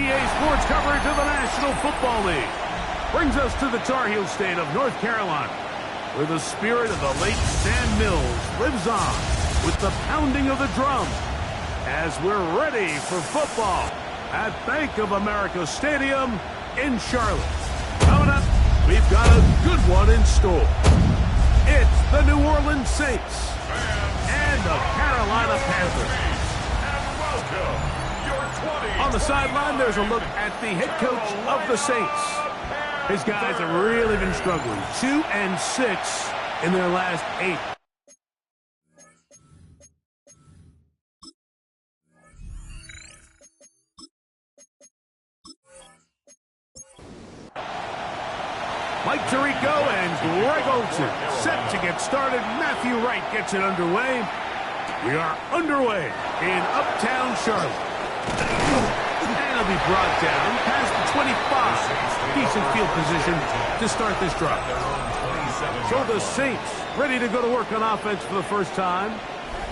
EA Sports coverage of the National Football League brings us to the Tar Heel state of North Carolina, where the spirit of the late Sam Mills lives on with the pounding of the drum as we're ready for football at Bank of America Stadium in Charlotte. Coming up, we've got a good one in store. It's the New Orleans Saints and the Carolina Panthers. On the sideline, there's a look at the head coach of the Saints. His guys have really been struggling. 2-6 in their last 8. Mike Tirico and Greg Olsen set to get started. Matthew Wright gets it underway. We are underway in Uptown Charlotte. And it'll be brought down past the 25. Decent field position to start this drive. So the Saints ready to go to work on offense for the first time,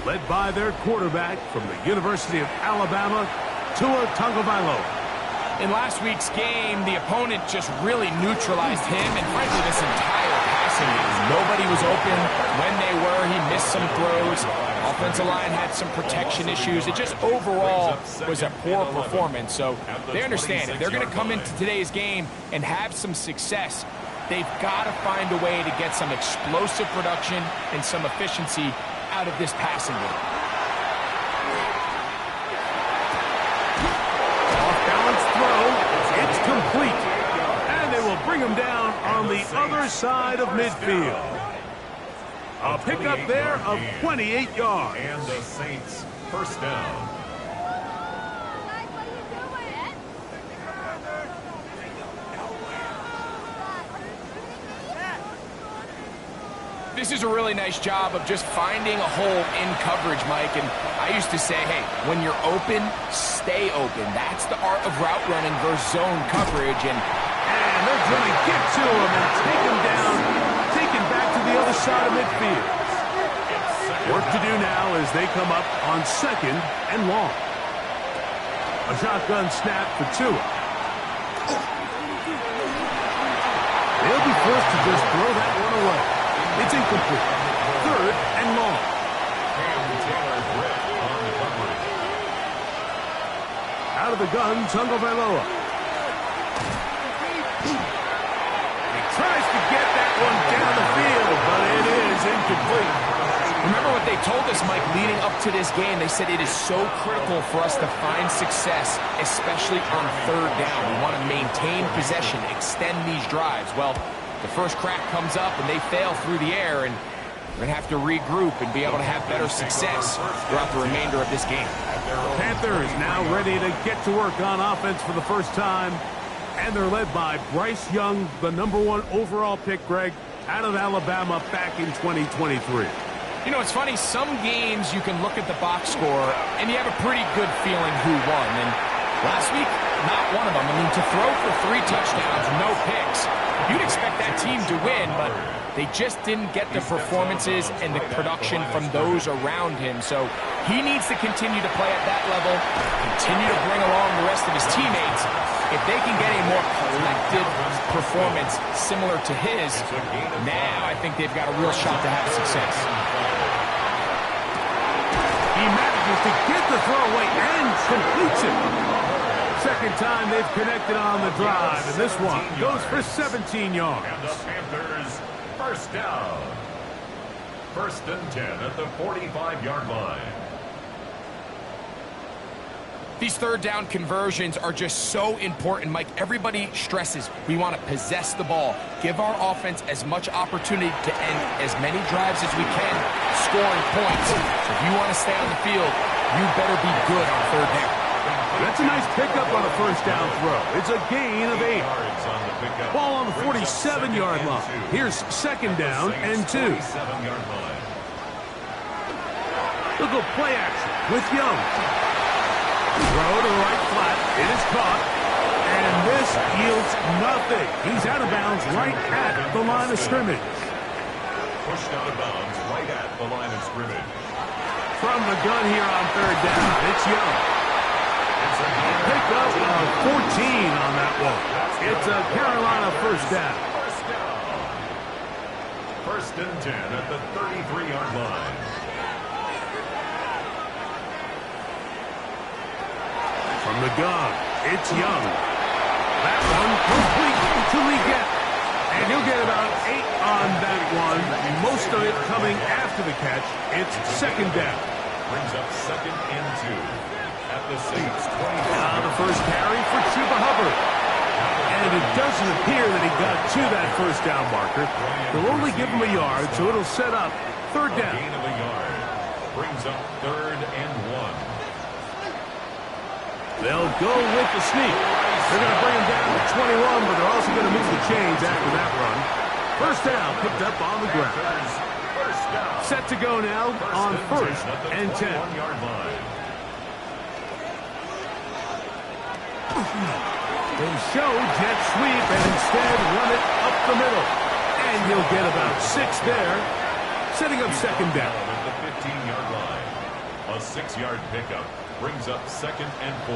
led by their quarterback from the University of Alabama, Tua Tagovailoa. In last week's game, the opponent just really neutralized him, and frankly, this entire passing game. Nobody was open. When they were, he missed some throws. Offensive line had some protection issues. It just overall was a poor performance. So they understand it. They're going to come into today's game and have some success. They've got to find a way to get some explosive production and some efficiency out of this passing game. Complete, and they will bring him down on the other side of midfield. A pickup there of 28 yards. And the Saints first down. This is a really nice job of just finding a hole in coverage, Mike. And I used to say, hey, when you're open, stay open. That's the art of route running versus zone coverage. And they're going to get to him and take him down, take him back to the other side of midfield. Work to do now as they come up on 2nd and long. A shotgun snap for Tua. They'll be forced to just throw that one away. It's incomplete. 3rd and long. Out of the gun, Tagovailoa. He tries to get that one down the field, but it is incomplete. Remember what they told us, Mike, leading up to this game. They said it is so critical for us to find success, especially on 3rd down. We want to maintain possession, extend these drives. Well, the first crack comes up and they fail through the air, and we're going to have to regroup and be able to have better success throughout the remainder of this game. Panthers now ready to get to work on offense for the first time, and they're led by Bryce Young, the #1 overall pick, Greg, out of Alabama back in 2023. You know, it's funny, some games you can look at the box score and you have a pretty good feeling who won, and last week, not one of them. I mean, to throw for 3 touchdowns, no picks, you'd expect that team to win, but they just didn't get the performances and the production from those around him. So he needs to continue to play at that level, continue to bring along the rest of his teammates. If they can get a more collective performance similar to his, now I think they've got a real shot to have success. He manages to get the throw away and completes it. Second time they've connected on the drive, and this one goes for 17 yards. And the Panthers first down. 1st and 10 at the 45-yard line. These 3rd down conversions are just so important, Mike. Everybody stresses we want to possess the ball, give our offense as much opportunity to end as many drives as we can, scoring points. So if you want to stay on the field, you better be good on 3rd down. That's a nice pickup on a first down throw. It's a gain of 8. Ball on the 47-yard line. Here's 2nd down and 2. Look at play action with Young. Throw to the right flat. It is caught. And this yields nothing. He's out of bounds right at the line of scrimmage. Pushed out of bounds right at the line of scrimmage. From the gun here on 3rd down, it's Young. Pickup of 14 on that one. It's a Carolina first down. First and 10 at the 33-yard line. From the gun, it's Young. That one complete to Leggett. And he'll get about 8 on that one. Most of it coming after the catch. It's second down. Brings up second and 2 at the Saints 20. Now the first carry for Chuba Hubbard. And it doesn't appear that he got to that first down marker. They'll only give him a yard, so it'll set up third down. Gain of a yard. Brings up third and 1. They'll go with the sneak. They're going to bring him down to 21, but they're also going to move the chains after that run. First down picked up on the ground. Set to go now on first and 10. They show jet sweep and instead run it up the middle. And he'll get about 6 there, setting up second down. At the 15-yard line. A 6-yard pickup brings up second and 4.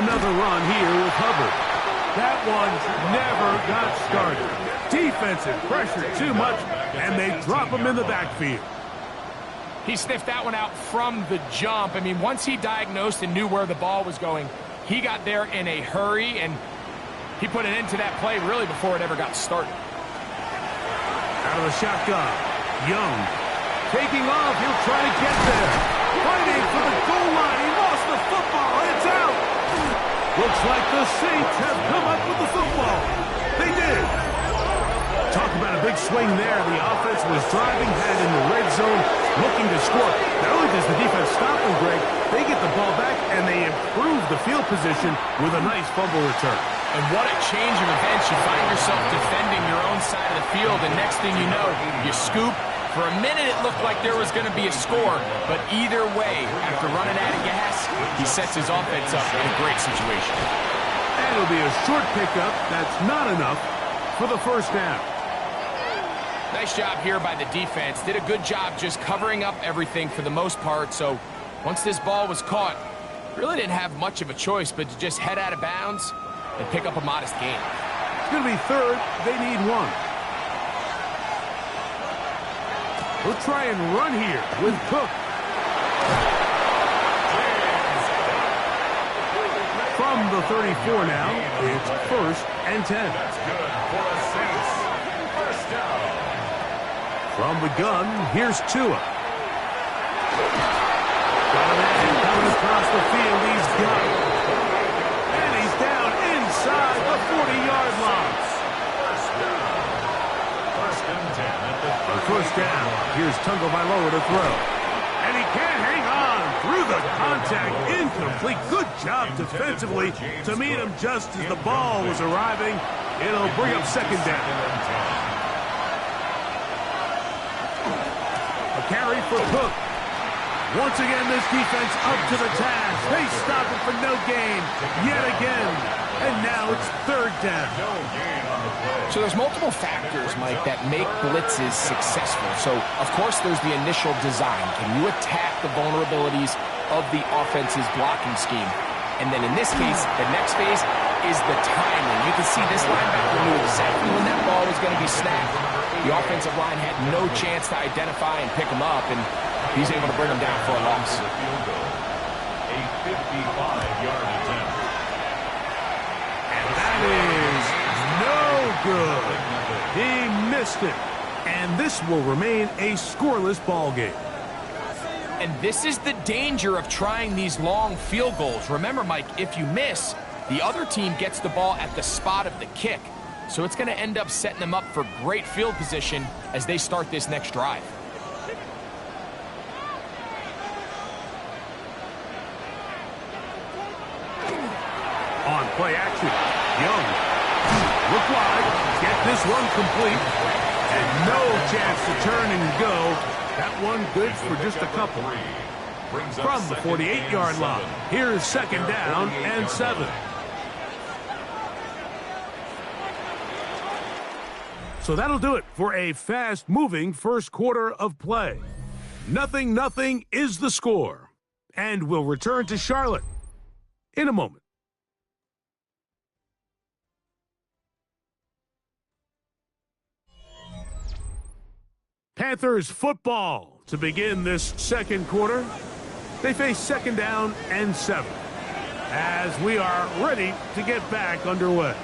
Another run here with Hubbard. That one never got started. Defensive pressure too much, and they drop him in the backfield. He sniffed that one out from the jump. I mean, once he diagnosed and knew where the ball was going, he got there in a hurry, and he put an end to that play really before it ever got started. Out of the shotgun, Young taking off. He'll try to get there. Fighting for the goal line. He lost the football. It's out. Looks like the Saints have come up with the football. They did. Talk about a big swing there. The offense was driving, had in the red zone, looking to score. Not only does the defense stop them, Greg, they get the ball back, and they improve the field position with a nice fumble return. And what a change of events. You find yourself defending your own side of the field, and next thing you know, you scoop. For a minute, it looked like there was going to be a score, but either way, after running out of gas, he sets his offense up in a great situation. And it'll be a short pickup. That's not enough for the first down. Nice job here by the defense. Did a good job just covering up everything for the most part. So once this ball was caught, really didn't have much of a choice but to just head out of bounds and pick up a modest gain. It's going to be third. They need 1. We'll try and run here with Cook. From the 34 now, it's first and 10. That's good for the Saints. First down. From the gun, here's Tua. Got a man coming across the field. He's got it. And he's down inside the 40-yard line. First down. First and 10 at the On first down, here's Tagovailoa to throw. And he can't hang on through the contact. Incomplete. Good job defensively to meet him just as the ball was arriving. It'll bring up second down. A carry for Cook. Once again, this defense up to the task. They stop it for no gain yet again. And now it's third down. No gain on the play. So there's multiple factors, Mike, that make blitzes successful. So, of course, there's the initial design. Can you attack the vulnerabilities of the offense's blocking scheme? And then in this case, the next phase is the timing. You can see this linebacker knew exactly when that ball was going to be snapped. The offensive line had no chance to identify and pick him up, and he's able to bring him down for a loss. A 55-yard attempt. And that is no good. He missed it. And this will remain a scoreless ball game. And this is the danger of trying these long field goals. Remember, Mike, if you miss, the other team gets the ball at the spot of the kick. So it's going to end up setting them up for great field position as they start this next drive. On play action, Young. Look wide, get this one complete. And no chance to turn and go. That one good for just a couple. From the 48-yard line, here's second down and 7. So that'll do it for a fast-moving first quarter of play. 0-0 is the score. And we'll return to Charlotte in a moment. Panthers football to begin this second quarter. They face 2nd down and 7 as we are ready to get back underway.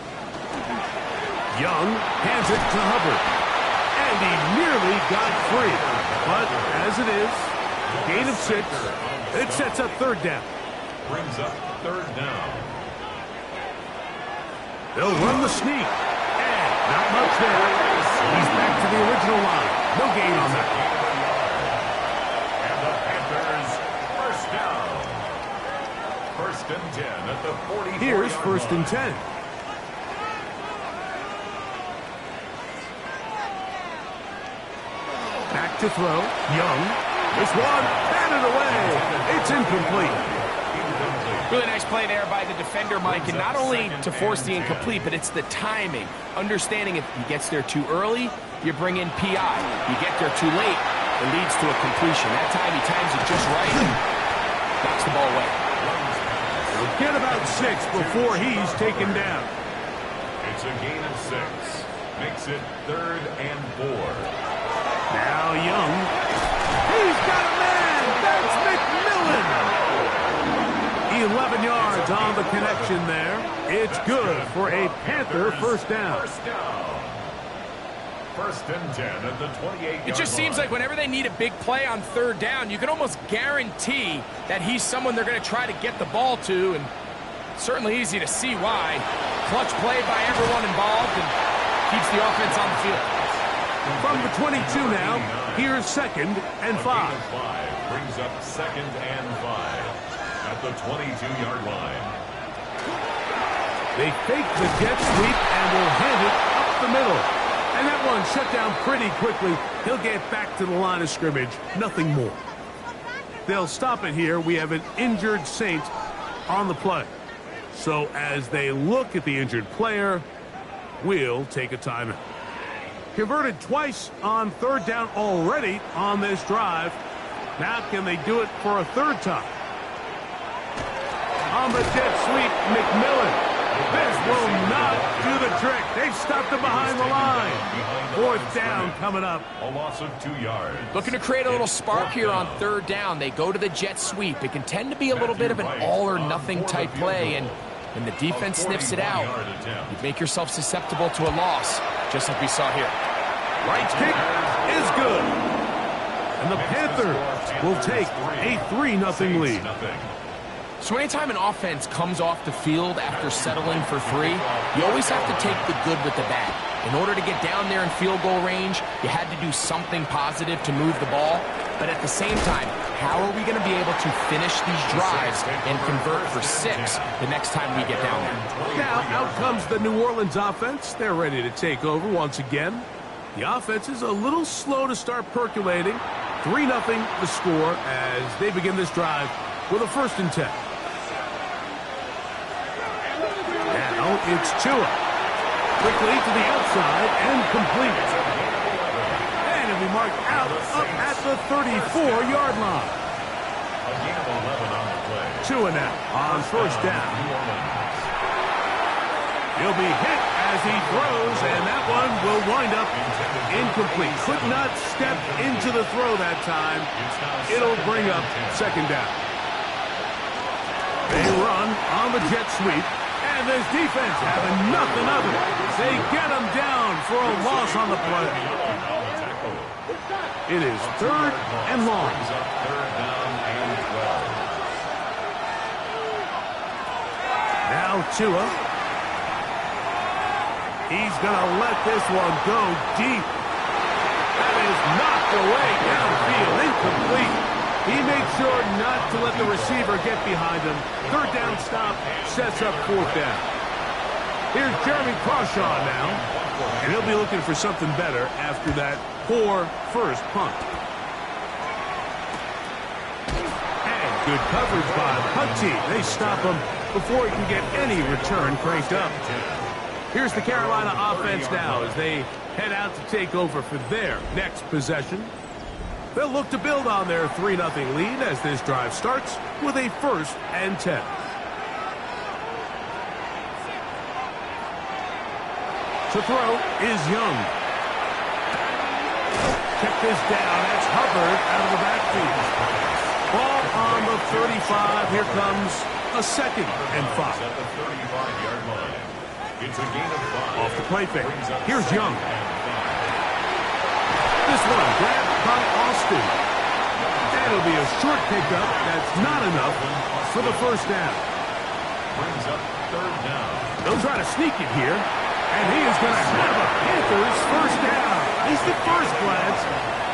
Young hands it to Hubbard, and he nearly got free. But as it is, gain of 6, it sets up 3rd down. Brings up 3rd down. They'll run the sneak, and not much there. He's back to the original line. No gain on that. And the Panthers, 1st down. 1st and 10 at the 44-yard line. Here's 1st and 10. Back to throw. Young. This one batted away. It's incomplete. Really nice play there by the defender, Mike, and not only to force the incomplete, but it's the timing. Understanding if he gets there too early, you bring in PI. You get there too late, it leads to a completion. That time he times it just right, knocks the ball away. He'll get about 6 before he's taken down. It's a gain of 6. Makes it 3rd and 4. Now Young. He's got a man. That's McMillan. 11 yards on the connection there. It's good for a Panther 1st down. 1st and 10 at the 28-yard line. It just seems like whenever they need a big play on 3rd down, you can almost guarantee that he's someone they're going to try to get the ball to, and certainly easy to see why. Clutch play by everyone involved and keeps the offense on the field. From the 22 now, here's 2nd and 5. Brings up 2nd and 5 at the 22-yard line. They fake the jet sweep and will hand it up the middle. And that one shut down pretty quickly. He'll get back to the line of scrimmage. Nothing more. They'll stop it here. We have an injured Saint on the play. So as they look at the injured player, we'll take a timeout. Converted twice on 3rd down already on this drive. Now can they do it for a 3rd time? On the jet sweep, McMillan. This will not do the trick. They've stopped him behind the line. 4th down coming up. A loss of 2 yards. Looking to create a little spark here on 3rd down. They go to the jet sweep. It can tend to be a little bit of an all-or-nothing type play, and when the defense sniffs it out, you make yourself susceptible to a loss, just like we saw here. Right kick is good. And the Panthers will take a 3-0 lead. So anytime an offense comes off the field after settling for 3, you always have to take the good with the bad. In order to get down there in field goal range, you had to do something positive to move the ball. But at the same time, how are we going to be able to finish these drives and convert for 6 the next time we get down there? Now, out comes the New Orleans offense. They're ready to take over once again. The offense is a little slow to start percolating. 3-0 the score as they begin this drive with a 1st and 10. Now it's Tua. Quickly to the outside and complete. And it'll be marked out up at the 34-yard line. A gain of 11 on the play. Tua now on 1st down. He'll be hit as he throws, and that one will wind up incomplete. Could not step into the throw that time. It'll bring up 2nd down. They run on the jet sweep, and this defense having nothing of it. They get him down for a loss on the play. It is 3rd and long. 3rd down and 12. Now Tua. He's going to let this one go deep. That is knocked away downfield, incomplete. He made sure not to let the receiver get behind him. 3rd down stop sets up 4th down. Here's Jeremy Crawshaw now, and he'll be looking for something better after that poor first punt. And good coverage by the punt team. They stop him before he can get any return cranked up. Here's the Carolina offense now as they head out to take over for their next possession. They'll look to build on their 3-0 lead as this drive starts with a 1st and 10. To throw is Young. Check this down. That's Hubbard out of the backfield. Ball on the 35. Here comes a 2nd and 5. At the 35-yard line. It's a gain of 5. Off the play fake. Here's Young. This one grabbed by Austin. That'll be a short pickup. That's not enough for the 1st down. Brings up 3rd down. They'll try to sneak it here. And he is going to have a Panthers 1st down. At least at first glance.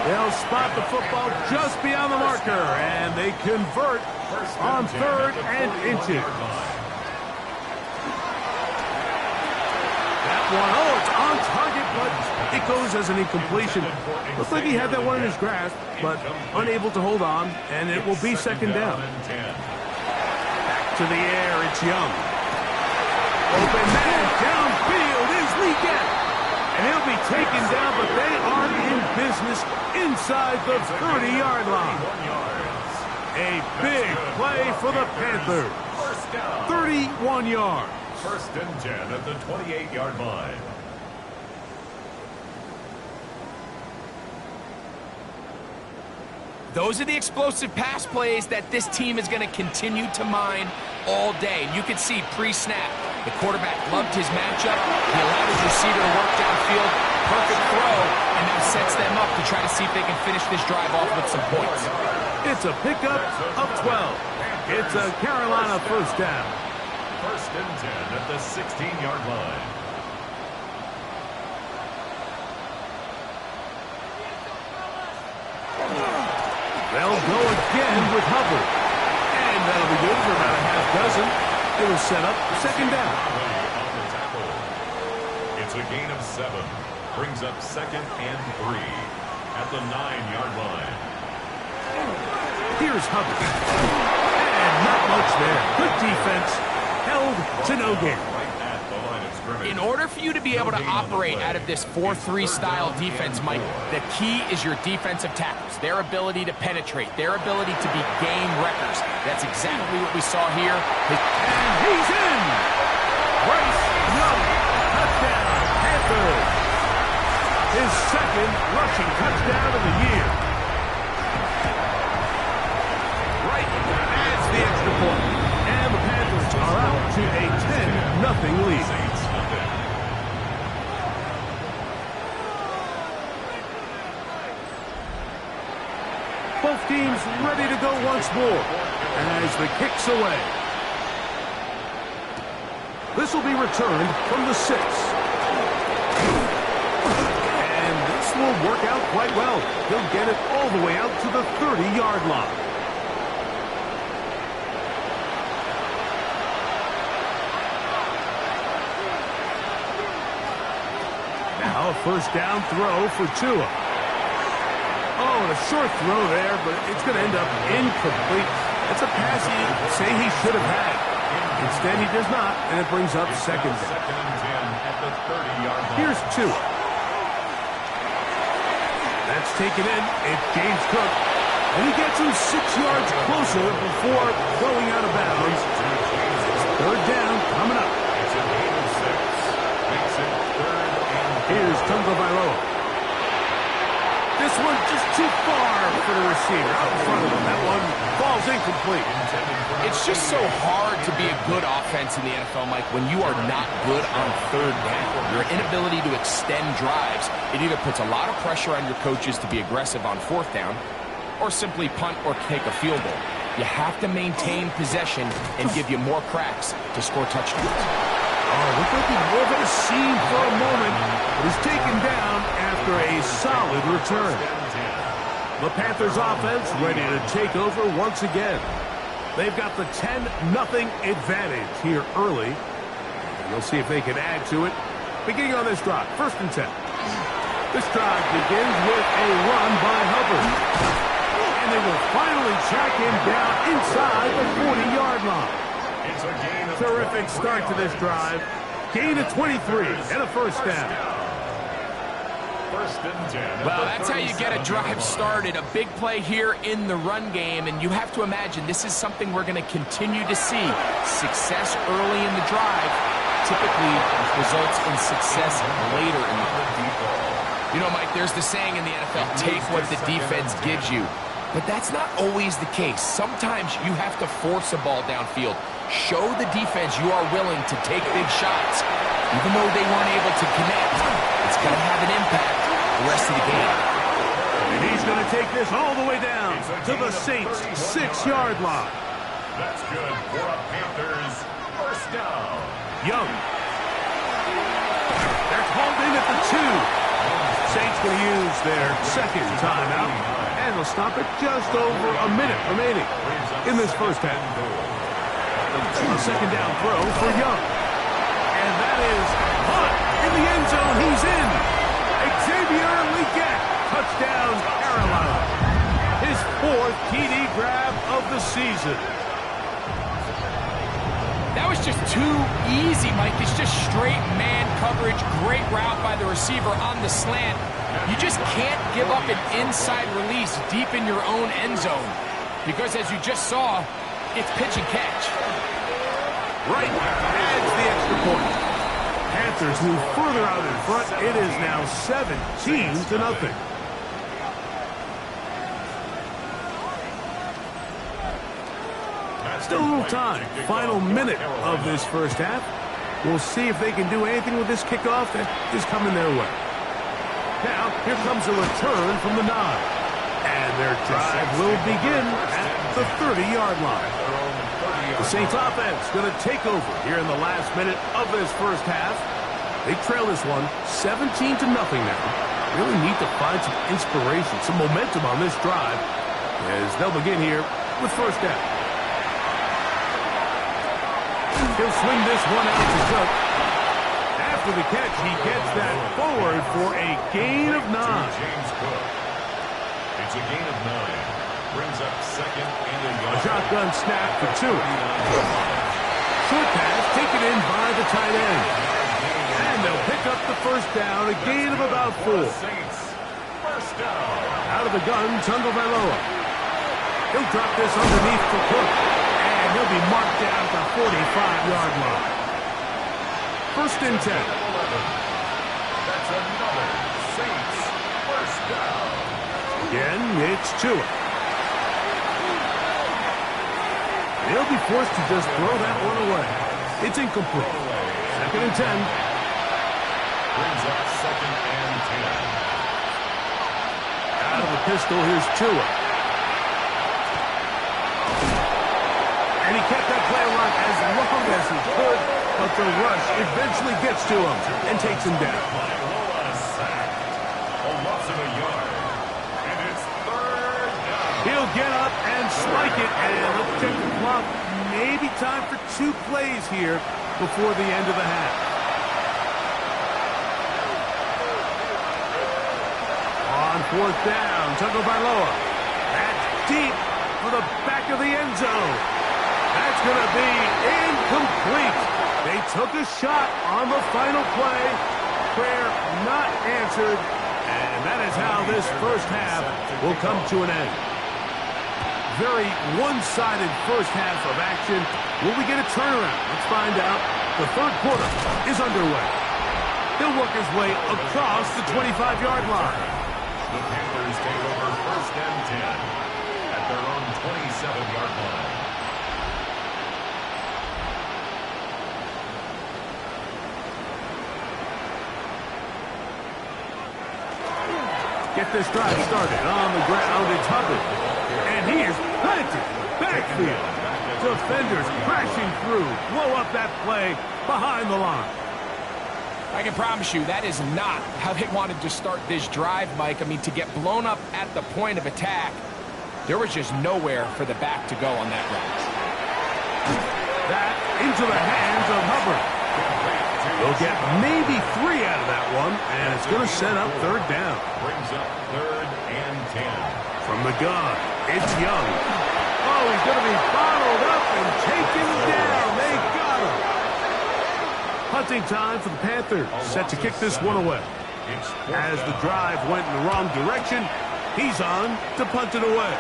They'll spot the football just beyond the marker. And they convert on 3rd and inches. It's on target, but it goes as an incompletion. Looks like he had that one in his grasp, but unable to hold on, and it will be 2nd down. Back to the air, it's Young. Open man, downfield is Leggett. And he'll be taken down, but they are in business inside the 30-yard line. A big play for the Panthers. 31 yards. 1st and 10 at the 28-yard line. Those are the explosive pass plays that this team is going to continue to mine all day. And you can see pre-snap, the quarterback loved his matchup. He allowed his receiver to work downfield. Perfect throw, and now sets them up to try to see if they can finish this drive off with some points. It's a pickup of 12. It's a Carolina 1st down. 1st and 10 at the 16-yard line. They'll go again with Hubbard. And that'll be good for about a half dozen. It will set up 2nd down. It's a gain of 7. Brings up 2nd and 3 at the 9-yard line. Here's Hubbard. And not much there. Good defense. Held to no gain. In order for you to be able to operate out of this 4-3 style defense, Mike, the key is your defensive tackles, their ability to penetrate, their ability to be game wreckers. That's exactly what we saw here. And he's in! Bryce Young, touchdown, Panthers. His 2nd rushing touchdown of the year. Right adds the extra point. And the Panthers are out to a 10-0 lead. Both teams ready to go once more as the kick's away. This will be returned from the 6. And this will work out quite well. He'll get it all the way out to the 30-yard line. Now a 1st down throw for Tua. Oh, and a short throw there, but it's going to end up incomplete. It's a pass he'd say he should have had. Instead, he does not, and it brings up 2nd down. 2nd and 10 at the 30-yard line. Here's Tua. That's taken in. It's James Cook. And he gets him 6 yards closer before going out of bounds. 3rd down coming up. It's a gain of 6. Makes it 3rd and 4. Here's Tunga Vailoa. This one just too far for the receiver. Out in front of him. That one falls incomplete. It's just so hard to be a good offense in the NFL, Mike, when you are not good on 3rd down. Your inability to extend drives, it either puts a lot of pressure on your coaches to be aggressive on 4th down or simply punt or take a field goal. You have to maintain possession and give you more cracks to score touchdowns. Oh, looked like he wove a seam for a moment, but is taken down after a solid return. The Panthers offense ready to take over once again. They've got the 10-0 advantage here early. We'll see if they can add to it. Beginning on this drive, 1st and 10. This drive begins with a run by Hubbard. And they will finally track him down inside the 40-yard line. It's a gain of Terrific start to this drive. Gain of 23 and a 1st down. First and 10. Well, that's how you get a drive started. A big play here in the run game, and you have to imagine this is something we're going to continue to see. Success early in the drive typically results in success later in the drive. You know, Mike, there's the saying in the NFL, take what the defense gives you. But that's not always the case. Sometimes you have to force a ball downfield. Show the defense you are willing to take big shots. Even though they weren't able to connect, it's going to have an impact the rest of the game. And he's going to take this all the way down to the Saints' 6-yard line. That's good for a Panthers first down. Young. They're called in at the 2. Saints going to use their second timeout, and they'll stop it just over a minute remaining in this first half. A second down throw for Young. And that is caught in the end zone. He's in. Xavier Legette, touchdown Carolina. His 4th TD grab of the season. That was just too easy, Mike. It's just straight man coverage. Great route by the receiver on the slant. You just can't give up an inside release deep in your own end zone. Because as you just saw, it's pitch and catch. Right, adds the extra point. Panthers move further out in front. It is now 17-0. Still a little time. Final minute of this first half. We'll see if they can do anything with this kickoff that is coming their way. Now, here comes a return from the 9. And their drive will begin at the 30-yard line. The Saints offense going to take over here in the last minute of this first half. They trail this one 17-0 now. Really need to find some inspiration, some momentum on this drive as they'll begin here with first down. He'll swing this one out to Cook. After the catch, he gets that forward for a gain of 9. James Cook. It's a gain of 9. Brings up second and a yard. A shotgun snap for 2. Short pass taken in by the tight end. And they'll pick up the first down, a gain of about 4. Saints first down. Out of the gun, Tagovailoa. He'll drop this underneath for Cook. And he'll be marked down at the 45-yard line. First and 10. That's another Saints first down. Again, it's Tua. They'll be forced to just throw that one away. It's incomplete. Second and 10. Brings up second and 10. Out of the pistol, here's Tua. And he kept that play alive as long as he could, but the rush eventually gets to him and takes him down. Vailoa sacked. A loss of a yard. And it's third down. He'll get up and spike it, and let's check the clock. Maybe time for 2 plays here before the end of the half. On fourth down, Tagovailoa. That's deep for the back of the end zone. That's going to be incomplete. They took a shot on the final play. Prayer not answered. And that is how this first half will come to an end. Very one-sided first half of action. Will we get a turnaround? Let's find out. The third quarter is underway. He'll work his way across the 25-yard line. The Panthers take over first and 10 at their own 27-yard line. Get this drive started on the ground. It's Hubbard. And he is planted. Backfield. Defenders crashing through. Blow up that play behind the line. I can promise you that is not how they wanted to start this drive, Mike. I mean, to get blown up at the point of attack, there was just nowhere for the back to go on that run. That into the hands of Hubbard. They'll get maybe 3 out of that one, and it's going to set up third down. Brings up third and 10. From the gun, it's Young. Oh, he's going to be bottled up and taken down. They got him. Hunting time for the Panthers, set to kick this one away. It's fourth As the down. drive went in the wrong direction, he's on to punt it away.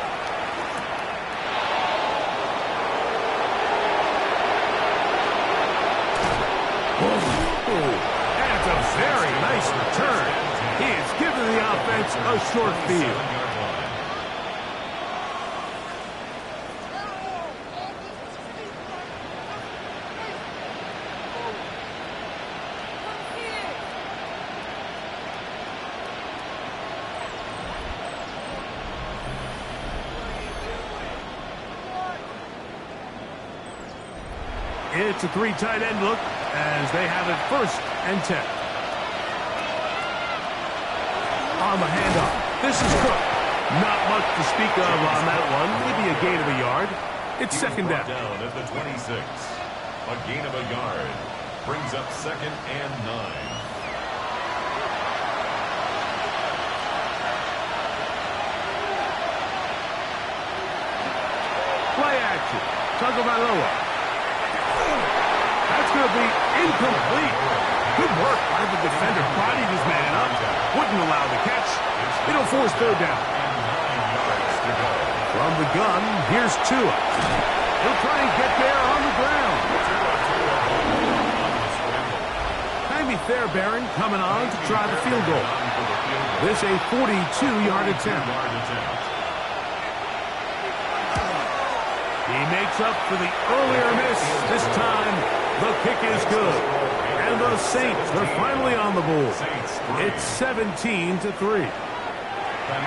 That's a very nice return. He has given the offense a short field. 7-yard line. It's a 3 tight end look as they have it 1st and 10. On the handoff, this is Cook. Not much to speak of on that one. Maybe a gain of a yard. It's 2nd Brought down. down at the 26. A gain of a yard. Brings up 2nd and 9. Play action. Tagovailoa. That's going to be incomplete. Good work by the defender. Bodied his man up. Wouldn't allow the catch. It'll force 3rd down. And 9 yards to go. From the gun, here's Tua. He'll try and get there on the ground. Maybe Fairbairn coming on to try the field goal. This a 42-yard attempt. He makes up for the earlier miss. This time, the kick is good. And the Saints are finally on the board. It's 17-3.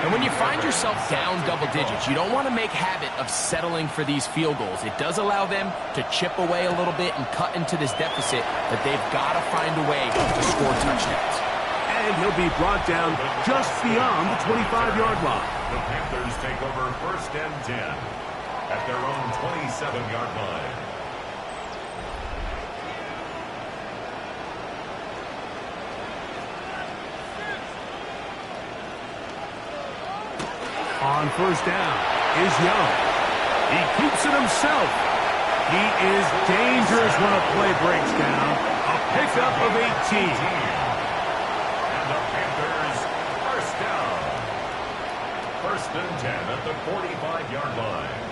And when you find yourself down double digits, you don't want to make habit of settling for these field goals. It does allow them to chip away a little bit and cut into this deficit, but they've got to find a way to score touchdowns. And he'll be brought down just beyond the 25-yard line. The Panthers take over 1st and 10 at their own 27-yard line. On 1st down is Young. He keeps it himself. He is dangerous when a play breaks down. A pickup of 18. And the Panthers, 1st down. 1st and 10 at the 45-yard line.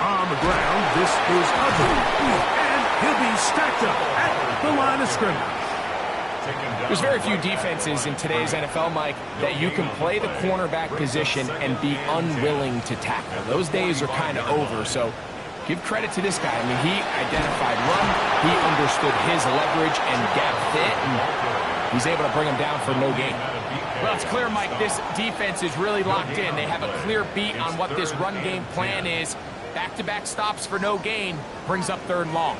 On the ground, this is Hubbard. And he'll be stacked up at the line of scrimmage. There's very few defenses in today's NFL, Mike, that you can play the cornerback position and be unwilling to tackle. Those days are kind of over, so give credit to this guy. I mean, he identified run, he understood his leverage and gap fit, and he's able to bring him down for no gain. Well, it's clear, Mike, this defense is really locked in. They have a clear beat on what this run game plan is. Back-to-back stops for no gain brings up 3rd and long.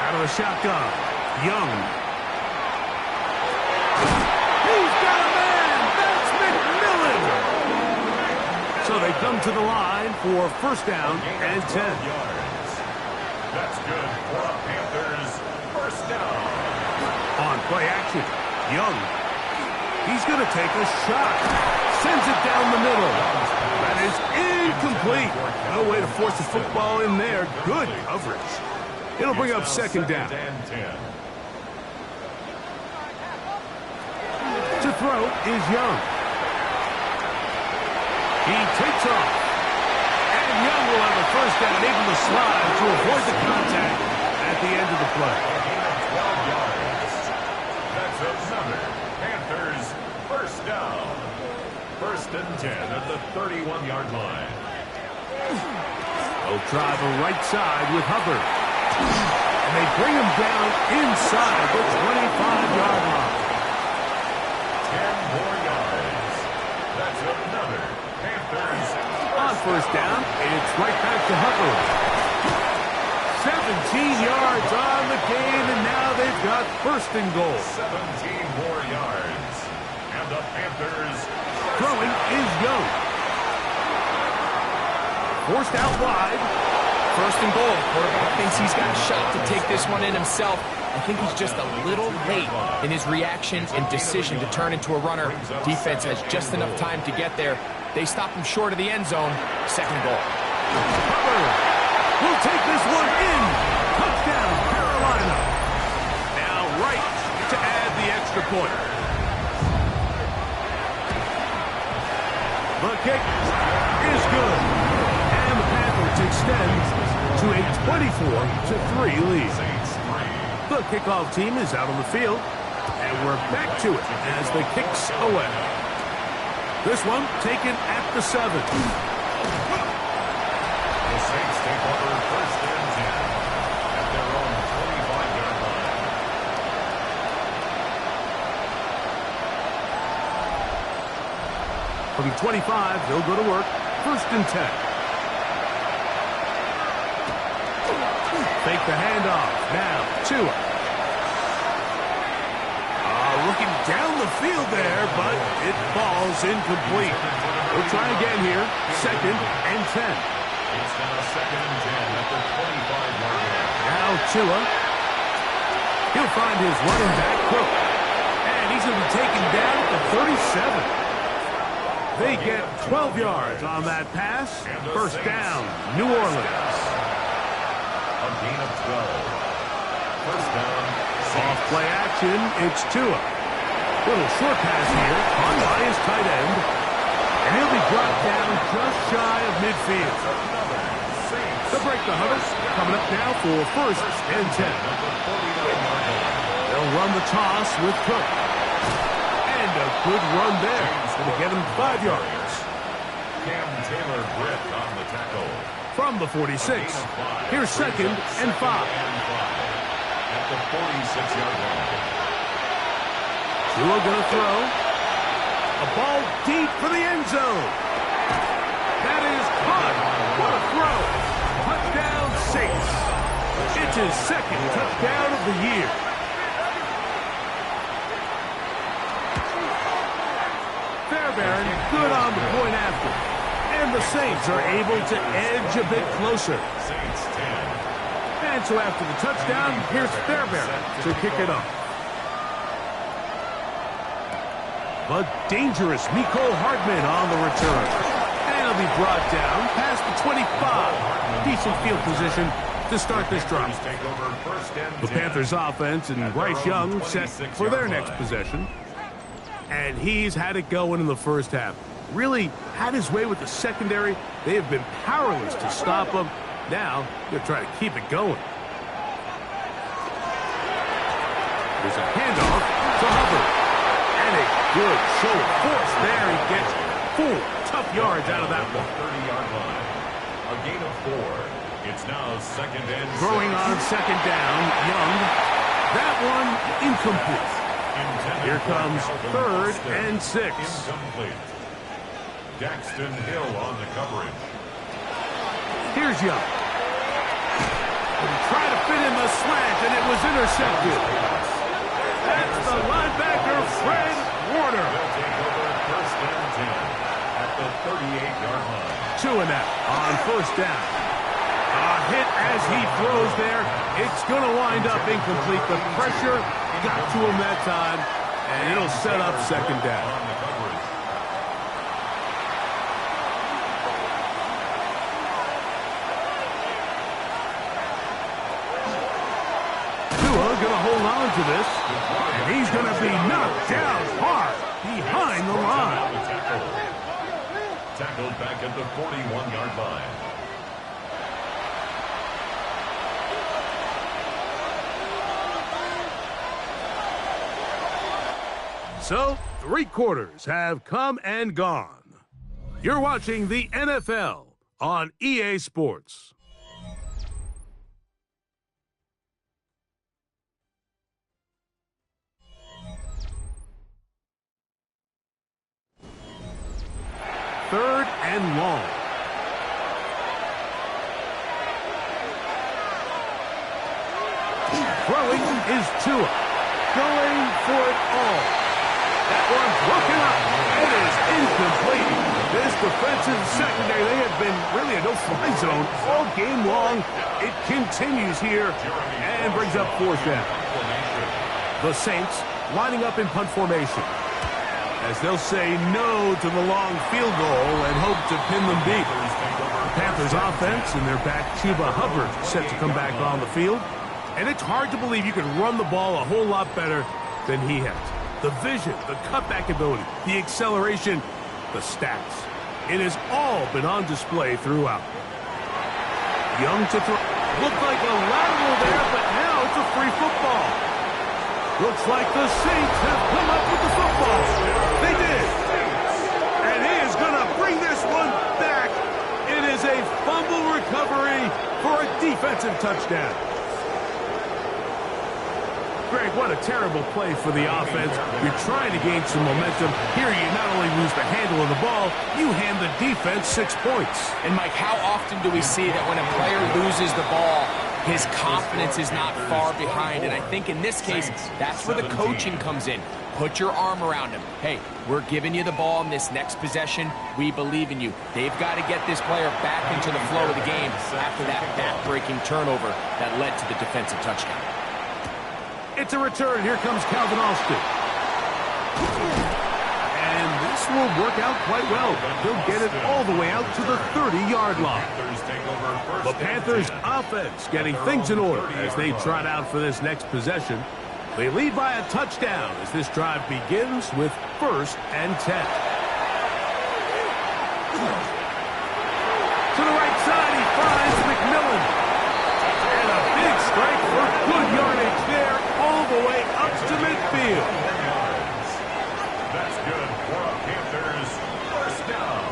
Out of the shotgun, Young. He's got a man! That's McMillan! So they come to the line for 1st down and 10. Yards. That's good for the Panthers. 1st down. On play action, Young. He's going to take a shot. Sends it down the middle. That is incomplete. No way to force the football in there. Good coverage. It'll bring up 2nd down. And 10. To throw is Young. He takes off. And Young will have a 1st down, able to slide to avoid the contact at the end of the play. A gain of 12 yards. That's another Panthers 1st down. 1st and 10 at the 31-yard line. They'll try the right side with Hubbard. And they bring him down inside the 25-yard line. 10 more yards. That's another Panthers. On 1st down, it's right back to Hubbard. 17 yards on the gain, and now they've got 1st and goal. 17 more yards. And the Panthers. Throwing is Young. Forced out wide. 1st and goal. Quarterback thinks he's got a shot to take this one in himself. I think he's just a little late in his reaction and decision to turn into a runner. Defense has just enough time to get there. They stop him short of the end zone. Second goal. Hubbard will take this one in. Touchdown, Carolina. Now Wright to add the extra point. The kick is good. And the Panthers extend to a 24-3 lead. The kickoff team is out on the field. And we're back to it as the kicks away. This one taken at the 7. The Saints take over first and 10 at their own 25-yard line. From 25, they'll go to work. First and 10. Fake the handoff. Now, Tua. Looking down the field there, but it falls incomplete. We'll try again here. Second and 10. It's now second and 10 at the 25-yard line. Now Tua. He'll find his running back, Cook. And he's going to be taken down at the 37. They get 12 yards on that pass. First down, New Orleans. A gain of 12. First down. Soft play action. It's Tua. Little short pass here, on by his tight end. And he'll be brought down just shy of midfield. To break the huddle, coming up now for first and 10. They'll run the toss with Cook. And a good run there. It's going to get him 5 yards. Cam Taylor Britt on the tackle. From the 46, here's second and 5. At the 46-yard line. Tua gonna throw. A ball deep for the end zone. That is caught. What a throw. Touchdown Saints. It's his second touchdown of the year. Fairbairn good on the point after. And the Saints are able to edge a bit closer. Saints 10. And so after the touchdown, here's Fairbairn to kick it off. But dangerous Miko Hardman on the return. And he'll be brought down past the 25. Decent field position to start this drive. The Panthers offense and Bryce Young set for their next possession. And he's had it going in the first half. Really had his way with the secondary. They have been powerless to stop him. Now they're trying to keep it going. There's a handoff to Hubbard. And a good show of force there. He gets 4 tough yards out of that one. 30-yard line. A gain of 4. It's now second and 6. Throwing on second down, Young. That one incomplete. Here comes third and 6. Incomplete. Daxton Hill on the coverage. Here's Young. And trying to fit in the slant, and it was intercepted. That's the linebacker, Fred Warner. They'll take over first and 10 at the 38-yard line. Tua on first down. A hit as he throws there. It's going to wind up incomplete. The pressure got to him that time, and it'll set up second down. On the coverage. Tua going to hold on to this, and he's going to be knocked down hard behind the line. Tackled back at the 41-yard line. So, 3 quarters have come and gone. You're watching the NFL on EA Sports. Third and long. Throwing is Tua. Going for it all. That one broken up. It is incomplete. This defensive secondary, they have been really a no-fly zone all game long. It continues here and brings up fourth down. The Saints lining up in punt formation. as they'll say no to the long field goal and hope to pin them deep. The Panthers offense and their back Chuba Hubbard set to come back on the field. And it's hard to believe you can run the ball a whole lot better than he has. The vision, the cutback ability, the acceleration, the stats. It has all been on display throughout. Young to throw. Looked like a lateral there, but now it's a free football. Looks like the Saints have come up with the football. They did. And he is going to bring this one back. It is a fumble recovery for a defensive touchdown. Greg, what a terrible play for the offense. You're trying to gain some momentum. Here you not only lose the handle of the ball, you hand the defense 6 points. And, Mike, how often do we see that when a player loses the ball, his confidence is not far behind? And I think in this case, that's where the coaching comes in. Put your arm around him. Hey, we're giving you the ball in this next possession. We believe in you. They've got to get this player back into the flow of the game after that back-breaking turnover that led to the defensive touchdown. It's a return. Here comes Calvin Austin. And this will work out quite well. He'll get it all the way out to the 30-yard line. The Panthers offense getting things in order as they trot out for this next possession. They lead by a touchdown as this drive begins with 1st and 10. To the right side, he finds McMillan. And a big strike for good yardage there all the way up to midfield. That's good for a Panthers first down.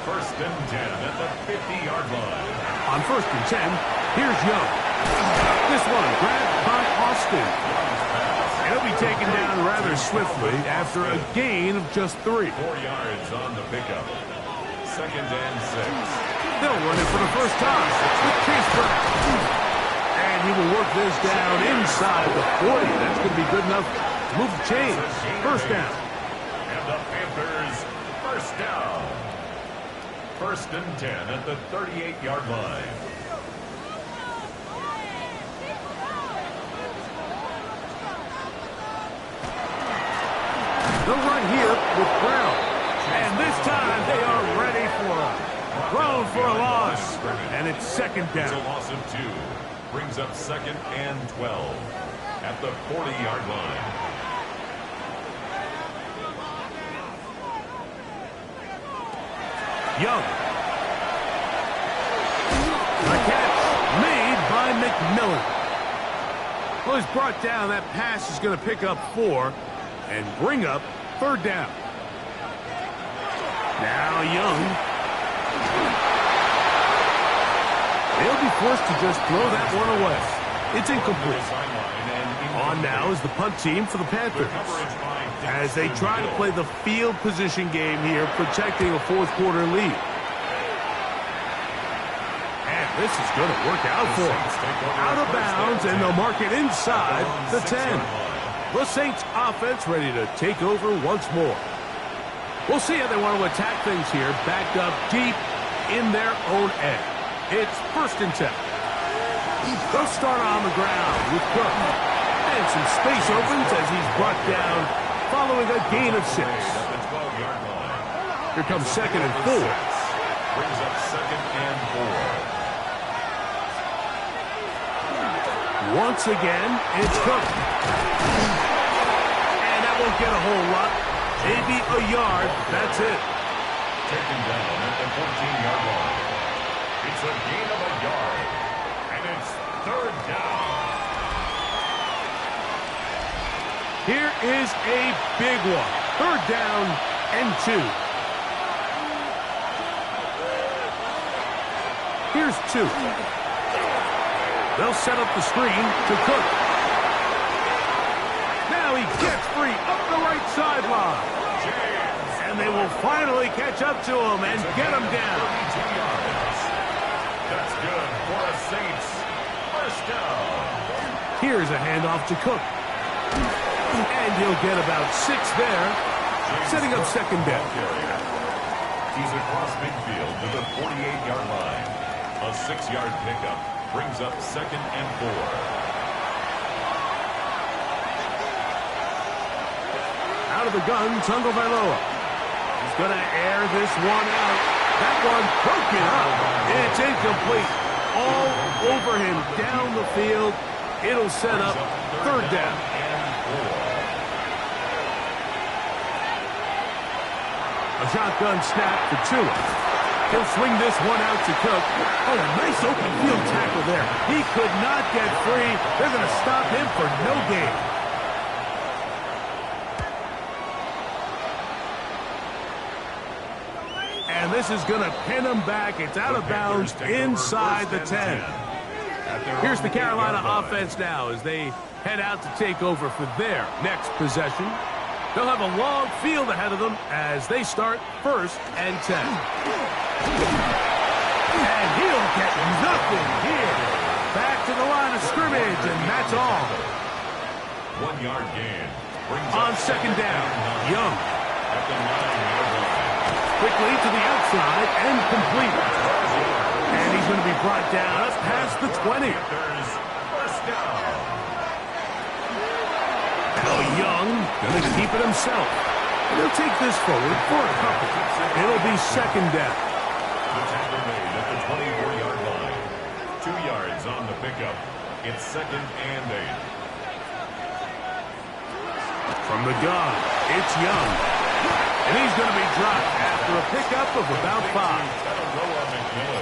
1st and 10 at the 50-yard line. On 1st and 10, here's Young. This one grabbed by Austin. And he'll be taken down rather swiftly after a gain of just 3. 4 yards on the pickup. 2nd and 6. They'll run it for the first time with Chase Brown. And he will work this down inside the 40. That's going to be good enough to move the chains. 1st down. And the Panthers first down. 1st and 10 at the 38-yard line. They'll run here with Brown. And this time they are ready for him. Thrown for a loss. And it's 2nd down. It's a loss of 2. Brings up 2nd and 12 at the 40-yard line. Young. The catch made by McMillan. Well, he's brought down. That pass is going to pick up 4 and bring up 3rd down. Now Young. They'll be forced to just throw that one away. It's incomplete. On now is the punt team for the Panthers as they try to play the field position game here, protecting a 4th quarter lead. And this is going to work out for them. Out of bounds, and they'll mark it inside the 10. The Saints offense ready to take over once more. We'll see how they want to attack things here, backed up deep in their own end. It's 1st and 10. They'll start on the ground with Cook. And some space opens as he's brought down following a gain of 6. Here comes 2nd and 4. Brings up 2nd and 4. Once again, it's Cook. And that won't get a whole lot. Maybe a yard. That's it. Taken down at the 14-yard line. It's a gain of a yard. And it's 3rd down. Here is a big one. 3rd down and 2. Here's 2. They'll set up the screen to Cook. Now he gets free up the right sideline. And they will finally catch up to him and get him down. That's good for a Saints first down. Here's a handoff to Cook. And he'll get about 6 there, setting up 2nd down. He's across midfield to the 48-yard line. A 6-yard pickup brings up 2nd and 4. Out the gun, Tagovailoa. He's going to air this one out. That one broken up. It's incomplete. All over him down the field. It'll set up third down. A shotgun snap for Tua. He'll swing this one out to Cook. Oh, a nice open field tackle there. He could not get free. They're going to stop him for no gain. And this is going to pin him back. It's out of bounds inside the 10. Here's the Carolina offense now as they head out to take over for their next possession. They'll have a long field ahead of them as they start 1st and 10. And he'll get nothing here. Back to the line of scrimmage, and that's all. 1 yard gain. On second down, Young. At the 9-yard line. Quickly to the outside and complete. And he's going to be brought down up past the 20. First down. Now Young going to keep it himself. And he'll take this forward for a couple. It'll be second down. The tackle made at the 24-yard line. 2 yards on the pickup. It's 2nd and 8. From the gun, it's Young. And he's going to be dropped after a pickup of about 5.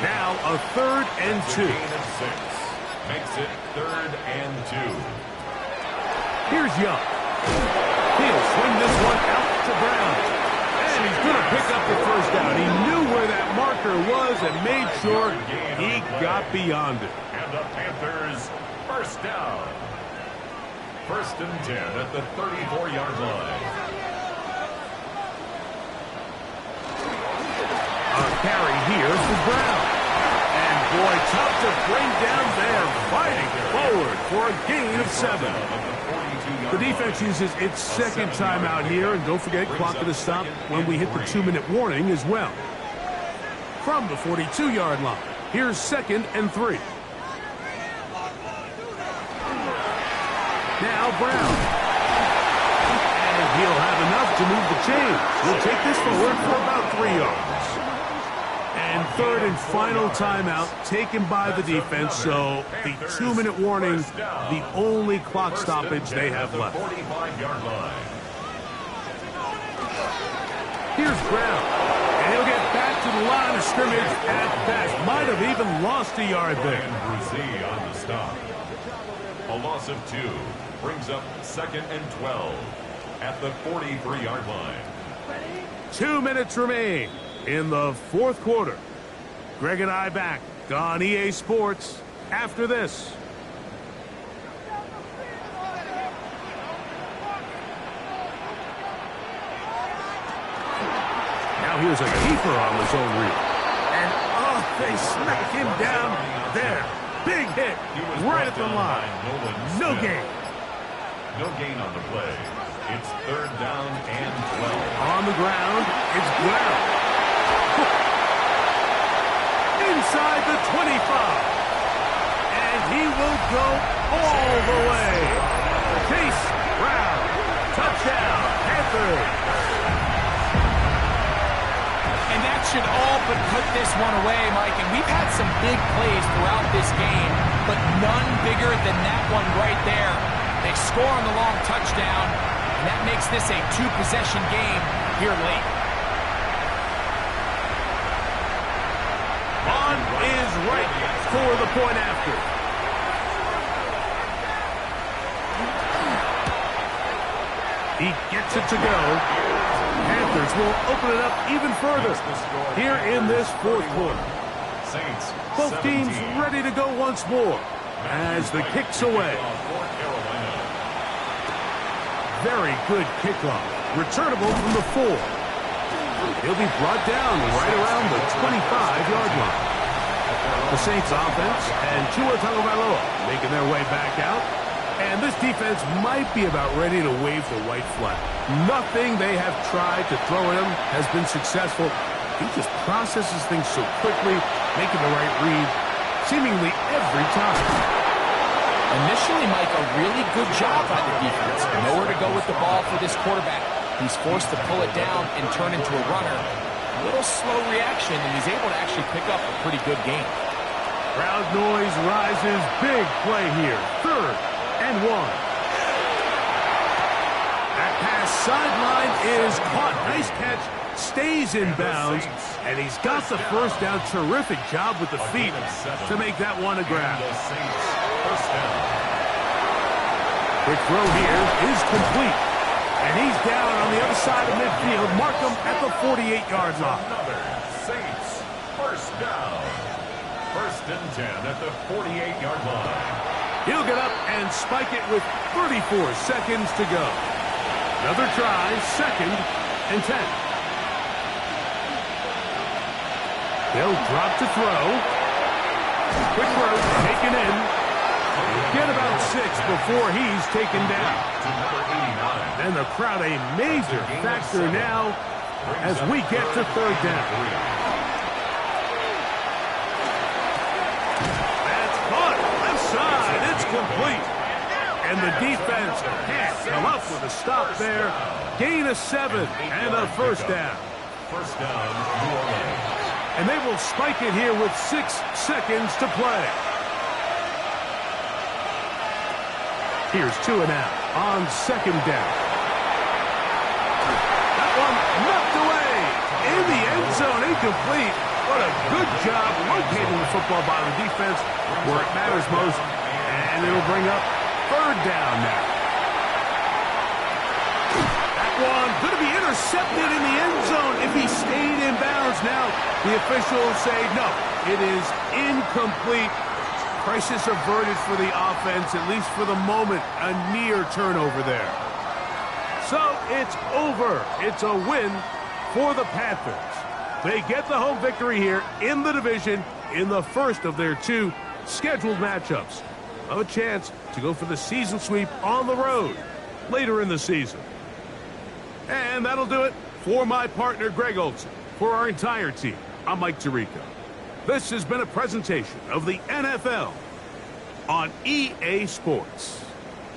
Now a 3rd and 2. Gain of 6. Makes it 3rd and 2. Here's Young. He'll swing this one out to Brown. And he's going to pick up the first down. He knew where that marker was and made sure he got beyond it. And the Panthers, first down. 1st and 10 at the 34-yard line. A carry here for Brown. And boy, tough to bring down there. Fighting forward for a gain of 7. The defense uses its second timeout here. And don't forget, clock to stop when we hit the 2-minute warning as well. From the 42-yard line, here's 2nd and 3. Now Brown. And he'll have enough to move the chains. He'll take this forward for about 3 yards. And 3rd and final timeout taken by the defense, so the 2-minute warning, the only clock stoppage they have left. 45-yard line. Here's Brown, and he'll get back to the line of scrimmage at best. Might have even lost a yard there. And Brzee on the stop. A loss of 2 brings up 2nd and 12 at the 43-yard line. 2 minutes remain in the 4th quarter. Greg and I back on EA Sports after this. Now here's a keeper on the zone read. And oh, they smack him down there. Big hit right at the line. No gain. No gain on the play. It's 3rd down and 12. On the ground, it's Brown. Inside the 25. And he will go all the way. Chase Brown. Touchdown, Panthers. And that should all but put this one away, Mike. And we've had some big plays throughout this game, but none bigger than that one right there. They score on the long touchdown, and that makes this a 2-possession game here late. Bond is right for the point after. He gets it to go. Panthers will open it up even further here in this 4th quarter. Saints, Both teams 17. ready to go once more as the kick's away. Very good kickoff. Returnable from the 4. He'll be brought down right around the 25-yard line. The Saints offense and Tua Tagovailoa making their way back out. And this defense might be about ready to wave the white flag. Nothing they have tried to throw at him has been successful. He just processes things so quickly, making the right read seemingly every time. Initially, Mike, a really good job by the defense. Nowhere to go with the ball for this quarterback. He's forced to pull it down and turn into a runner. A little slow reaction, and he's able to actually pick up a pretty good game. Crowd noise rises. Big play here. 3rd and 1. That pass sideline is caught. Nice catch. Stays in bounds. And he's got the first down. Terrific job with the feet to make that one a grab. Quick throw here is complete. And he's down on the other side of midfield. Mark him at the 48-yard line. Saints, first down. 1st and 10 at the 48-yard line. He'll get up and spike it with 34 seconds to go. Another try, 2nd and 10. They'll drop to throw. Quick throw taken in. Get about 6 before he's taken down. And the crowd a major factor now as we get to 3rd down. That's caught. Left side. It's complete. And the defense can't come up with a stop there. Gain of 7 and a 1st down. 1st down, New Orleans. And they will spike it here with 6 seconds to play. Here's 2 and out on 2nd down. That one knocked away in the end zone, incomplete. What a good job locating the football by the defense where it matters most. And it'll bring up 3rd down now. That one going to be intercepted in the end zone if he stayed in bounds. Now the officials say no, it is incomplete. Crisis averted for the offense, at least for the moment. A near turnover there. So it's over. It's a win for the Panthers. They get the home victory here in the division in the first of their 2 scheduled matchups. A chance to go for the season sweep on the road later in the season. And that'll do it for my partner, Greg Olson. For our entire team, I'm Mike Tirico. This has been a presentation of the NFL on EA Sports.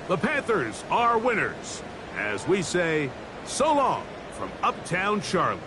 The Panthers are winners, as we say so long from Uptown Charlotte.